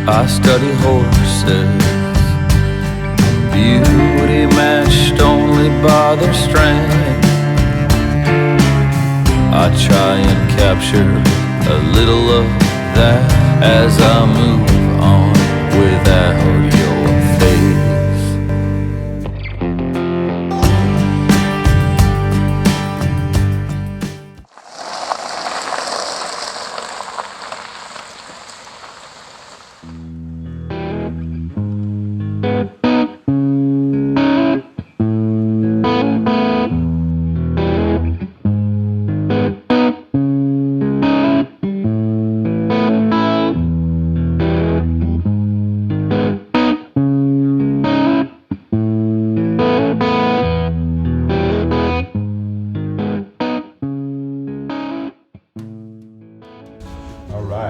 I study horses, beauty matched only by their strength. I try and capture a little of that as I move on without your face.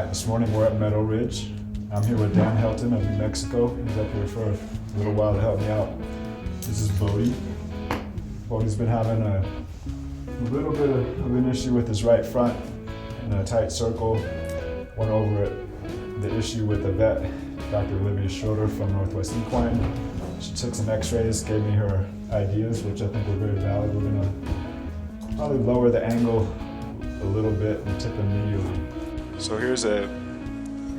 This morning we're at Meadow. I'm here with Dan Helton of New Mexico. He's up here for a little while to help me out. This is Bohdi. Bohdi's been having a little bit of an issue with his right front in a tight circle. Went over it, the issue with the vet, Dr. Olivia Schroeder from Northwest Equine. She took some x-rays, gave me her ideas, which I think were very valid. We're gonna probably lower the angle a little bit and tip him medially. So here's a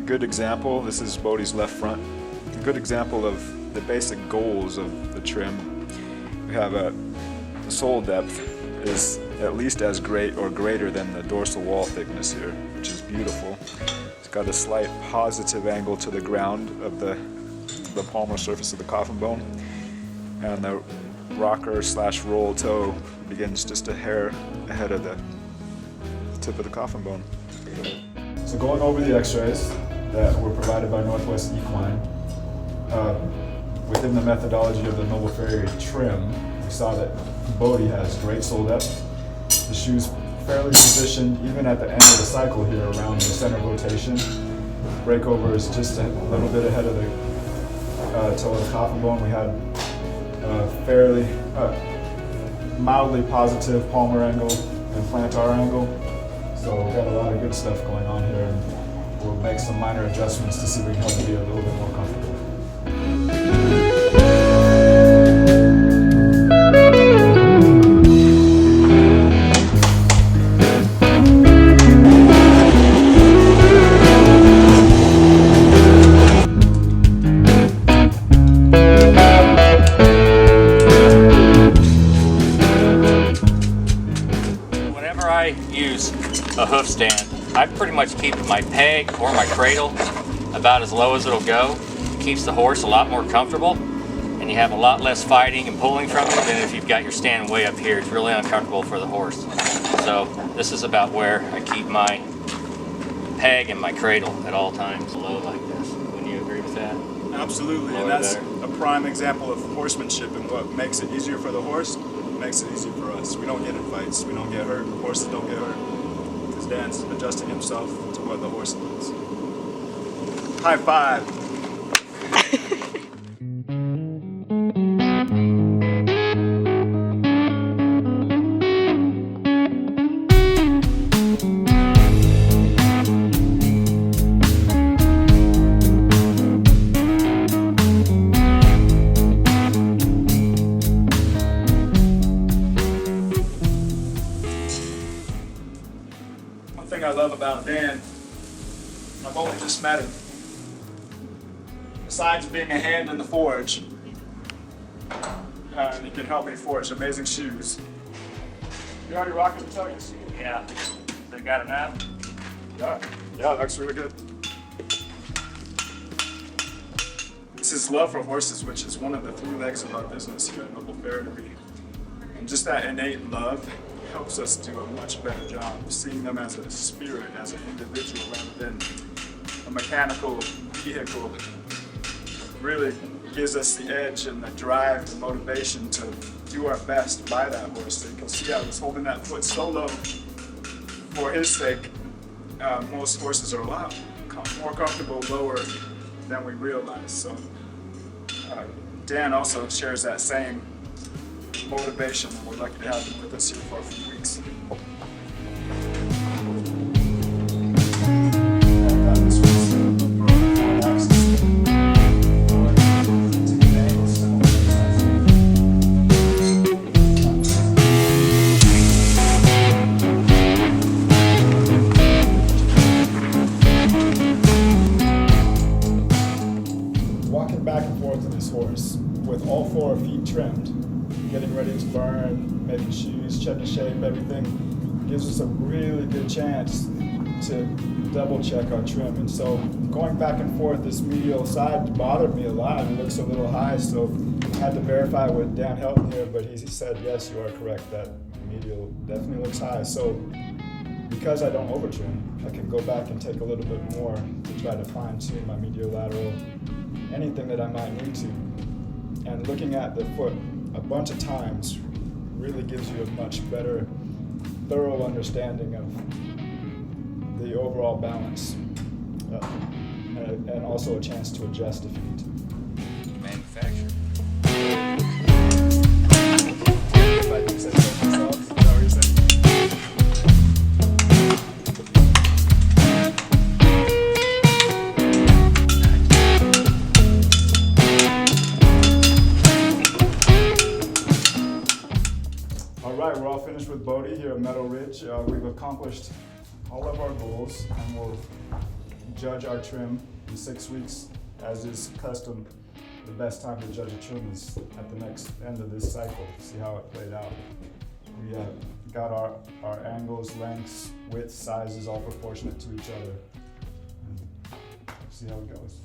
good example. This is Bohdi's left front. A good example of the basic goals of the trim. We have the sole depth is at least as great or greater than the dorsal wall thickness here, which is beautiful. It's got a slight positive angle to the ground of the palmar surface of the coffin bone, and the rocker / roll toe begins just a hair ahead of the tip of the coffin bone. So going over the x-rays that were provided by Northwest Equine, within the methodology of the Noble Farrier trim, we saw that Bohdi has great sole depth. The shoe's fairly positioned even at the end of the cycle here around the center of rotation. Breakover is just a little bit ahead of the toe of the coffin bone. We had a fairly mildly positive palmar angle and plantar angle. So we've got a lot of good stuff going on here, and we'll make some minor adjustments to see if we can help him be a little bit more comfortable. Whenever I use a hoof stand, I pretty much keep my peg or my cradle about as low as it'll go. It keeps the horse a lot more comfortable, and you have a lot less fighting and pulling from it than if you've got your stand way up here. It's really uncomfortable for the horse. So this is about where I keep my peg and my cradle at all times, low like this. Wouldn't you agree with that? Absolutely, and that's a prime example of horsemanship, and what makes it easier for the horse makes it easier for us. We don't get in fights, we don't get hurt, horses don't get hurt. Dan's adjusting himself to what the horse needs. High five. One thing I love about Dan, I've only just met him. Besides being a hand in the forge, he can help me forge amazing shoes. You already rocking the tugs? Yeah. They got enough? Yeah, that's really good. It's his love for horses, which is one of the 3 legs of our business here at Noble Videography. And just that innate love helps us do a much better job of seeing them as a spirit, as an individual, rather than a mechanical vehicle. Really gives us the edge and the drive, the motivation to do our best by that horse. So you can see I was holding that foot so low for his sake. Most horses are a lot more comfortable lower than we realize. So Dan also shares that same motivation, and we're lucky to have him with us here for a few weeks. This was horse with all 4 feet trimmed, getting ready to burn, making shoes, checking shape, everything, gives us a really good chance to double check our trim. And so going back and forth, this medial side bothered me a lot. It looks a little high, so I had to verify with Dan Helton here, but he said, yes, you are correct, that medial definitely looks high. So because I don't over trim, I can go back and take a little bit more to try to fine tune my mediolateral, anything that I might need to. And looking at the foot a bunch of times really gives you a much better, thorough understanding of the overall balance, and also a chance to adjust if you need to. Manufacturer. If I do say so myself, is that what you're saying? All right, we're all finished with Bohdi here at Meadow Ridge. We've accomplished all of our goals, and we'll judge our trim in 6 weeks. As is custom, the best time to judge a trim is at the next end of this cycle, see how it played out. We got our angles, lengths, widths, sizes all proportionate to each other. And see how it goes.